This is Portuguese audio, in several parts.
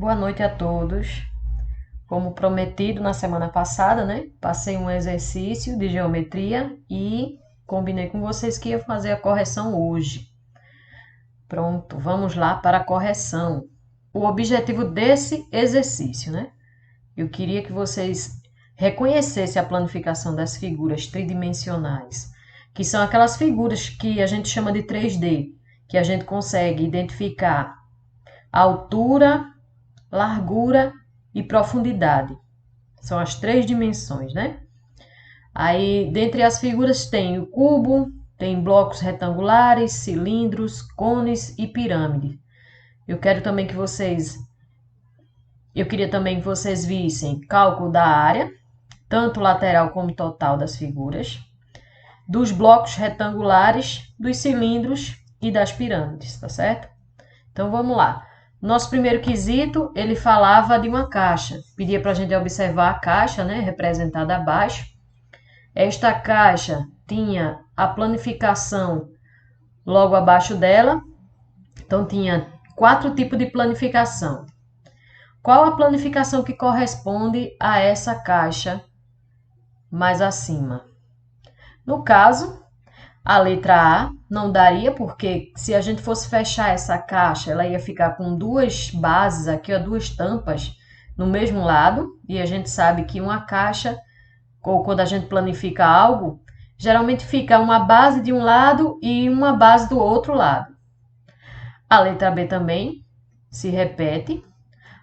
Boa noite a todos. Como prometido na semana passada, né? Passei um exercício de geometria e combinei com vocês que ia fazer a correção hoje. Pronto, vamos lá para a correção. O objetivo desse exercício, né? Eu queria que vocês reconhecessem a planificação das figuras tridimensionais, que são aquelas figuras que a gente chama de 3D, que a gente consegue identificar a altura, largura e profundidade. São as três dimensões, né? Aí, dentre as figuras tem o cubo, tem blocos retangulares, cilindros, cones e pirâmide. Eu queria também que vocês vissem cálculo da área, tanto lateral como total das figuras, dos blocos retangulares, dos cilindros e das pirâmides, tá certo? Então vamos lá. Nosso primeiro quesito, ele falava de uma caixa. Pedia para a gente observar a caixa, né, representada abaixo. Esta caixa tinha a planificação logo abaixo dela. Então tinha 4 tipos de planificação. Qual a planificação que corresponde a essa caixa mais acima? No caso, a letra A não daria, porque se a gente fosse fechar essa caixa, ela ia ficar com duas bases aqui, ó, duas tampas no mesmo lado, e a gente sabe que uma caixa, ou quando a gente planifica algo, geralmente fica uma base de um lado e uma base do outro lado. A letra B também se repete.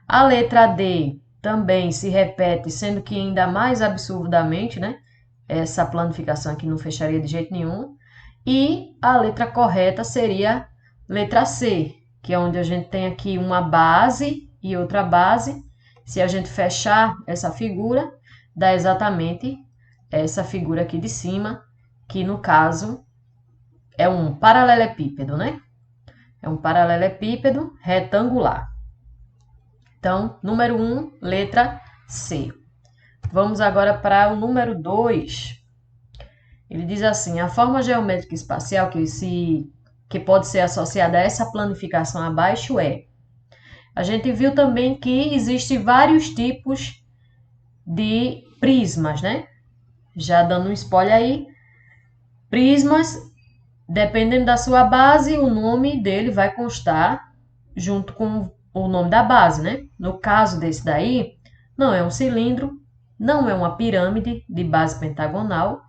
A letra D também se repete, sendo que ainda mais absurdamente, né? Essa planificação aqui não fecharia de jeito nenhum. E a letra correta seria letra C, que é onde a gente tem aqui uma base e outra base. Se a gente fechar essa figura, dá exatamente essa figura aqui de cima, que no caso é um paralelepípedo, né? É um paralelepípedo retangular. Então, número 1, letra C. Vamos agora para o número 2. Ele diz assim: a forma geométrica espacial que pode ser associada a essa planificação abaixo é. A gente viu também que existem vários tipos de prismas, né? Já dando um spoiler aí, prismas, dependendo da sua base, o nome dele vai constar junto com o nome da base, né? No caso desse daí, não é um cilindro, não é uma pirâmide de base pentagonal,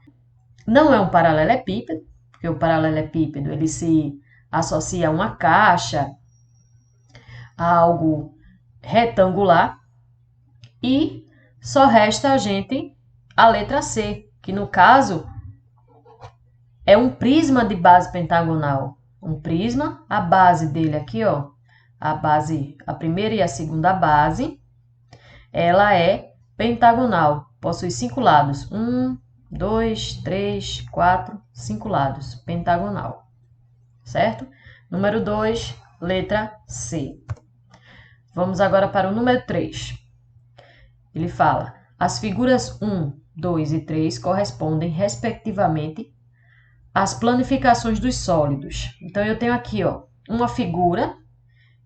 não é um paralelepípedo, porque o paralelepípedo ele se associa a uma caixa, a algo retangular, e só resta a gente a letra C, que no caso é um prisma de base pentagonal. Um prisma, a base dele aqui, ó, a primeira e a segunda base, ela é pentagonal, possui 5 lados. 1, 2, 3, 4, 5 lados, pentagonal, certo? Número 2, letra C. Vamos agora para o número 3. Ele fala: as figuras 1, 2 e 3 correspondem, respectivamente, às planificações dos sólidos. Então, eu tenho aqui, ó, uma figura,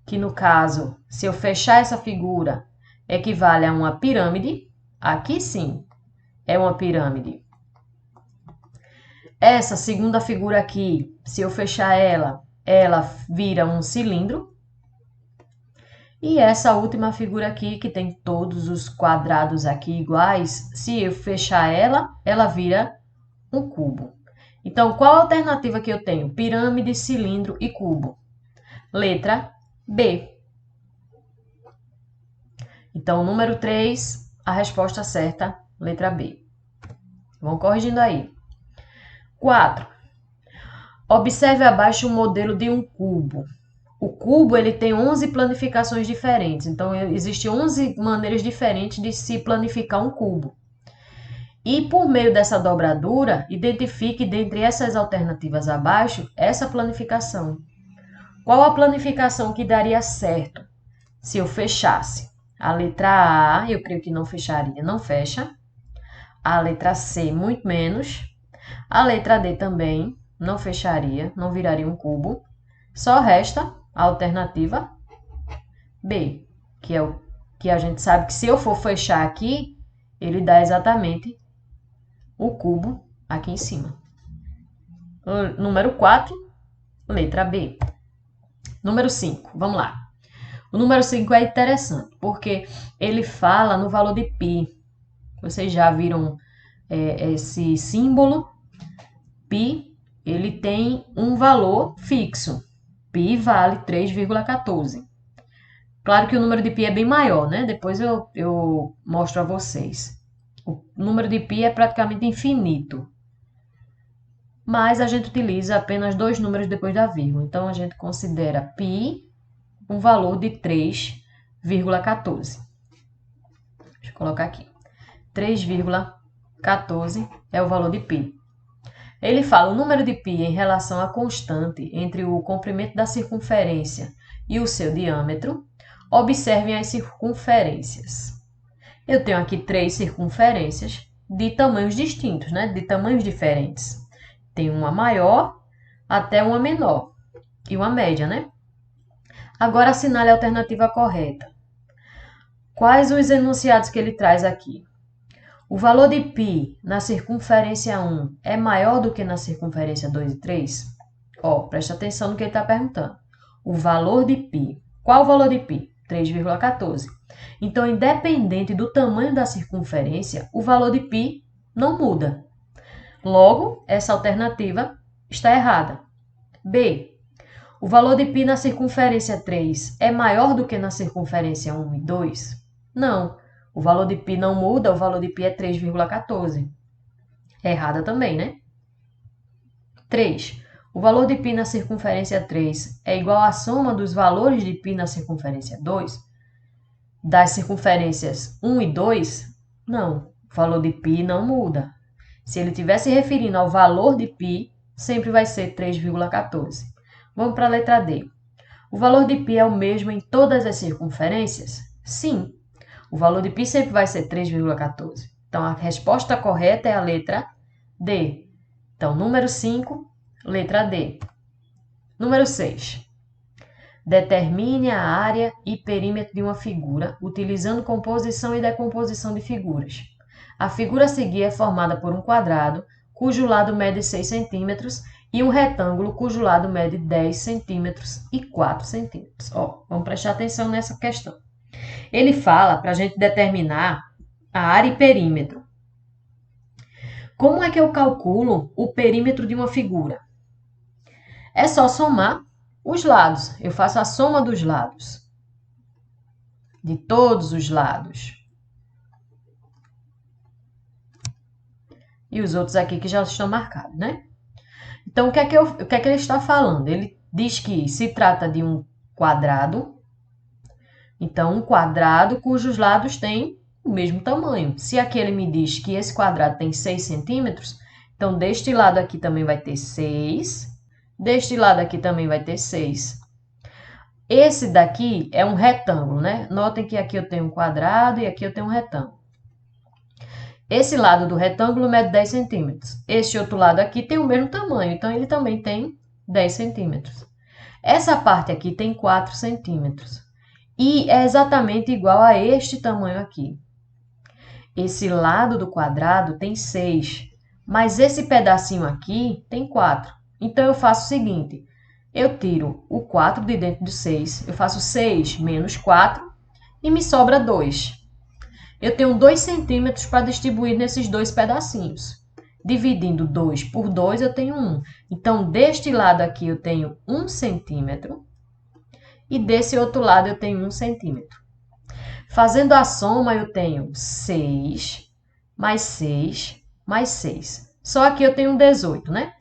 que no caso, se eu fechar essa figura, equivale a uma pirâmide. Aqui sim, é uma pirâmide. Essa segunda figura aqui, se eu fechar ela vira um cilindro. E essa última figura aqui, que tem todos os quadrados aqui iguais, se eu fechar ela vira um cubo. Então, qual a alternativa que eu tenho? Pirâmide, cilindro e cubo. Letra B. Então, número 3, a resposta certa, letra B. Vão corrigindo aí. 4. Observe abaixo o modelo de um cubo. O cubo ele tem 11 planificações diferentes. Então, existem 11 maneiras diferentes de se planificar um cubo. E por meio dessa dobradura, identifique dentre essas alternativas abaixo essa planificação. Qual a planificação que daria certo se eu fechasse? A letra A, eu creio que não fecharia, não fecha. A letra C, muito menos. A letra D também não fecharia, não viraria um cubo. Só resta a alternativa B. que é o que a gente sabe que se eu for fechar aqui, ele dá exatamente o cubo aqui em cima. Número 4, letra B. Número 5, vamos lá. O número 5 é interessante, porque ele fala no valor de π. Vocês já viram esse símbolo? Π, ele tem um valor fixo. Π vale 3,14. Claro que o número de π é bem maior, né? Depois eu mostro a vocês. O número de π é praticamente infinito. Mas a gente utiliza apenas 2 números depois da vírgula. Então, a gente considera π um valor de 3,14. Deixa eu colocar aqui. 3,14 é o valor de π. Ele fala o número de π em relação à constante entre o comprimento da circunferência e o seu diâmetro. Observem as circunferências. Eu tenho aqui 3 circunferências de tamanhos distintos, né? De tamanhos diferentes. Tem uma maior até uma menor e uma média, né? Agora assinale a alternativa correta. Quais os enunciados que ele traz aqui? O valor de π na circunferência 1 é maior do que na circunferência 2 e 3? Presta atenção no que ele está perguntando. O valor de π. Qual o valor de π? 3,14. Então, independente do tamanho da circunferência, o valor de π não muda. Logo, essa alternativa está errada. B. O valor de π na circunferência 3 é maior do que na circunferência 1 e 2? Não. O valor de π não muda, o valor de π é 3,14. É errada também, né? 3. O valor de π na circunferência 3 é igual à soma dos valores de π na circunferência 2? Das circunferências 1 e 2? Não. O valor de π não muda. Se ele estiver se referindo ao valor de π, sempre vai ser 3,14. Vamos para a letra D. O valor de π é o mesmo em todas as circunferências? Sim. O valor de π sempre vai ser 3,14. Então, a resposta correta é a letra D. Então, número 5, letra D. Número 6. Determine a área e perímetro de uma figura utilizando composição e decomposição de figuras. A figura a seguir é formada por um quadrado, cujo lado mede 6 centímetros, e um retângulo, cujo lado mede 10 centímetros e 4 centímetros. Vamos prestar atenção nessa questão. Ele fala para a gente determinar a área e perímetro. Como é que eu calculo o perímetro de uma figura? É só somar os lados. Eu faço a soma dos lados. De todos os lados. E os outros aqui que já estão marcados, né? Então, o que é que ele está falando? Ele diz que se trata de um quadrado. Então, um quadrado cujos lados têm o mesmo tamanho. Se aqui ele me diz que esse quadrado tem 6 centímetros, então deste lado aqui também vai ter 6. Deste lado aqui também vai ter 6. Esse daqui é um retângulo, né? Notem que aqui eu tenho um quadrado e aqui eu tenho um retângulo. Esse lado do retângulo mede 10 centímetros. Este outro lado aqui tem o mesmo tamanho, então ele também tem 10 centímetros. Essa parte aqui tem 4 centímetros. E é exatamente igual a este tamanho aqui. Esse lado do quadrado tem 6, mas esse pedacinho aqui tem 4. Então, eu faço o seguinte, eu tiro o 4 de dentro do 6, eu faço 6 menos 4 e me sobra 2. Eu tenho 2 centímetros para distribuir nesses dois pedacinhos. Dividindo 2 por 2, eu tenho 1. Então, deste lado aqui eu tenho 1 centímetro e desse outro lado eu tenho 1 centímetro. Fazendo a soma, eu tenho 6 mais 6 mais 6. Só aqui eu tenho 18, né?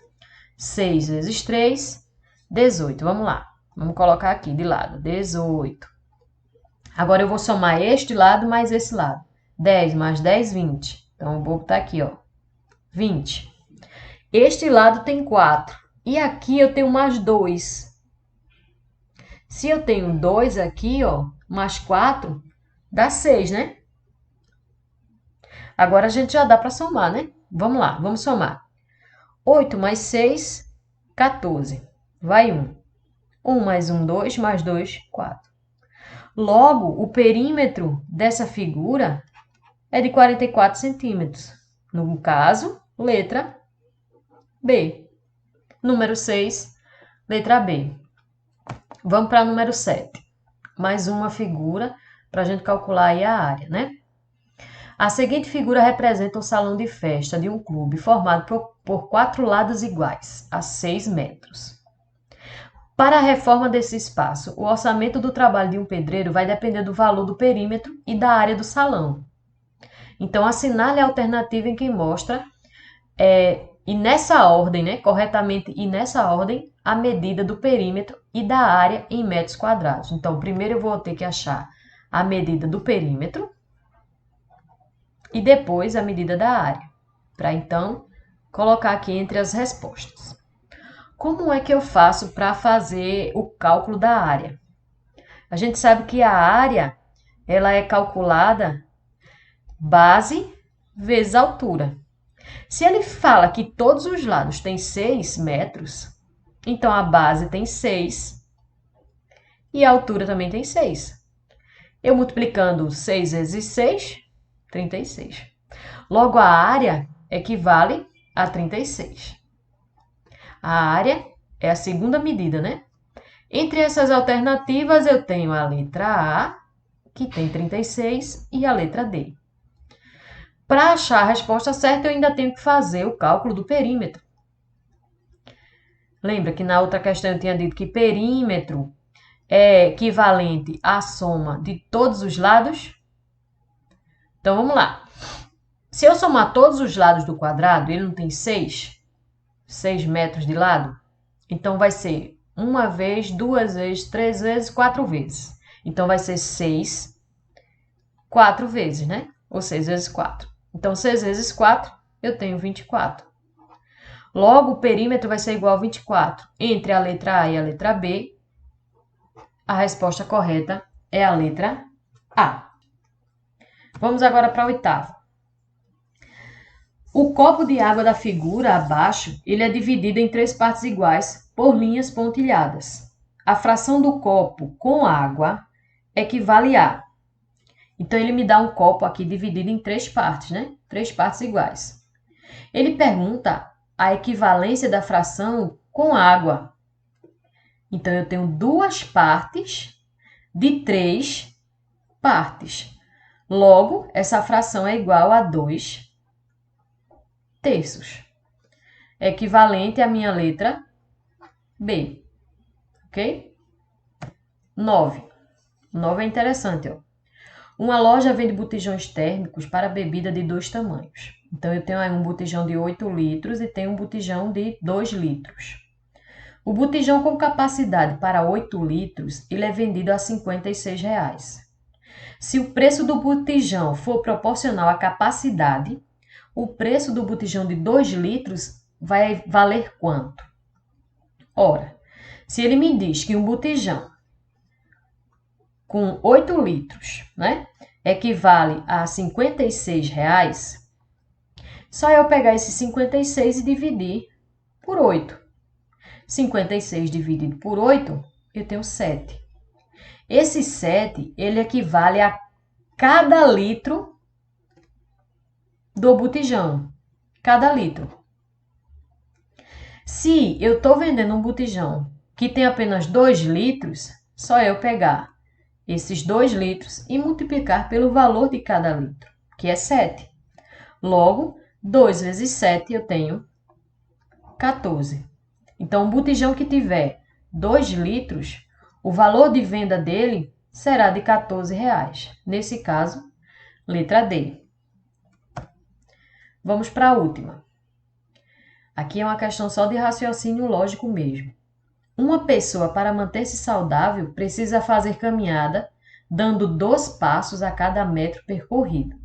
6 vezes 3, 18. Vamos lá. Vamos colocar aqui de lado. 18. Agora eu vou somar este lado mais esse lado. 10 mais 10, 20. Então, eu vou botar aqui, 20. Este lado tem 4. E aqui eu tenho mais 2. Se eu tenho 2 aqui, mais 4, dá 6, né? Agora a gente já dá para somar, né? Vamos lá, vamos somar. 8 mais 6, 14. Vai 1. 1 mais 1, 2, mais 2, 4. Logo, o perímetro dessa figura é de 44 centímetros. No caso, letra B. Número 6, letra B. Vamos para número 7. Mais uma figura para a gente calcular aí a área, né? A seguinte figura representa o salão de festa de um clube formado por 4 lados iguais, a 6 metros. Para a reforma desse espaço, o orçamento do trabalho de um pedreiro vai depender do valor do perímetro e da área do salão. Então, assinale a alternativa em que mostra, e nessa ordem, né, corretamente e nessa ordem, a medida do perímetro e da área em metros quadrados. Então, primeiro eu vou ter que achar a medida do perímetro e depois a medida da área, para então colocar aqui entre as respostas. Como é que eu faço para fazer o cálculo da área? A gente sabe que a área ela é calculada base vezes altura. Se ele fala que todos os lados têm 6 metros, então a base tem 6 e a altura também tem 6. Eu multiplicando 6 vezes 6, 36. Logo, a área equivale a 36. A área é a segunda medida, né? Entre essas alternativas, eu tenho a letra A, que tem 36, e a letra D. Para achar a resposta certa, eu ainda tenho que fazer o cálculo do perímetro. Lembra que na outra questão eu tinha dito que perímetro é equivalente à soma de todos os lados? Então, vamos lá. Se eu somar todos os lados do quadrado, ele não tem 6 metros de lado? Então, vai ser 1 vez, 2 vezes, 3 vezes, 4 vezes. Então, vai ser 6, 4 vezes, né? Ou 6 vezes 4. Então, 6 vezes 4, eu tenho 24. Logo, o perímetro vai ser igual a 24. Entre a letra A e a letra B, a resposta correta é a letra A. Vamos agora para a oitava. O copo de água da figura abaixo, ele é dividido em 3 partes iguais por linhas pontilhadas. A fração do copo com água equivale a... Então, ele me dá um copo aqui dividido em 3 partes, né? 3 partes iguais. Ele pergunta a equivalência da fração com água. Então, eu tenho 2 partes de 3 partes. Logo, essa fração é igual a 2 terços. É equivalente à minha letra B. Ok? 9. 9 é interessante, ó. Uma loja vende botijões térmicos para bebida de 2 tamanhos. Então, eu tenho aí um botijão de 8 litros e tenho um botijão de 2 litros. O botijão com capacidade para 8 litros, ele é vendido a R$ 56. Se o preço do botijão for proporcional à capacidade, o preço do botijão de 2 litros vai valer quanto? Ora, se ele me diz que um botijão com 8 litros, né, equivale a R$ 56, só eu pegar esse 56 e dividir por 8. 56 dividido por 8, eu tenho 7. Esse 7, ele equivale a cada litro do botijão. Cada litro. Se eu estou vendendo um botijão que tem apenas 2 litros, só eu pegar esses 2 litros e multiplicar pelo valor de cada litro, que é 7. Logo, 2 vezes 7 eu tenho 14. Então, um botijão que tiver 2 litros, o valor de venda dele será de R$ 14. Nesse caso, letra D. Vamos para a última. Aqui é uma questão só de raciocínio lógico mesmo. Uma pessoa, para manter-se saudável, precisa fazer caminhada, dando 2 passos a cada metro percorrido.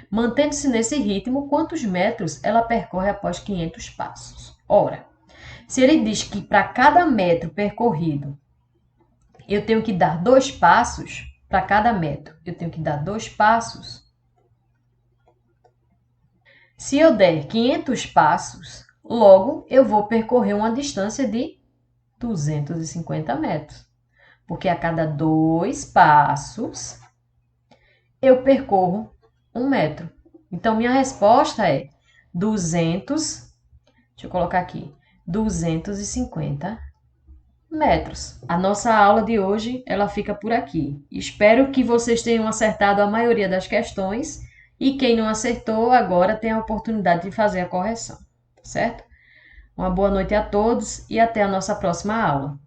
Mantendo-se nesse ritmo, quantos metros ela percorre após 500 passos? Ora, se ele diz que para cada metro percorrido, eu tenho que dar 2 passos, para cada metro, eu tenho que dar 2 passos. Se eu der 500 passos, logo eu vou percorrer uma distância de 250 metros. porque a cada 2 passos eu percorro 1 metro. Então, minha resposta é 200, deixa eu colocar aqui, 250 metros. A nossa aula de hoje, ela fica por aqui. Espero que vocês tenham acertado a maioria das questões e quem não acertou agora tem a oportunidade de fazer a correção, certo? Uma boa noite a todos e até a nossa próxima aula.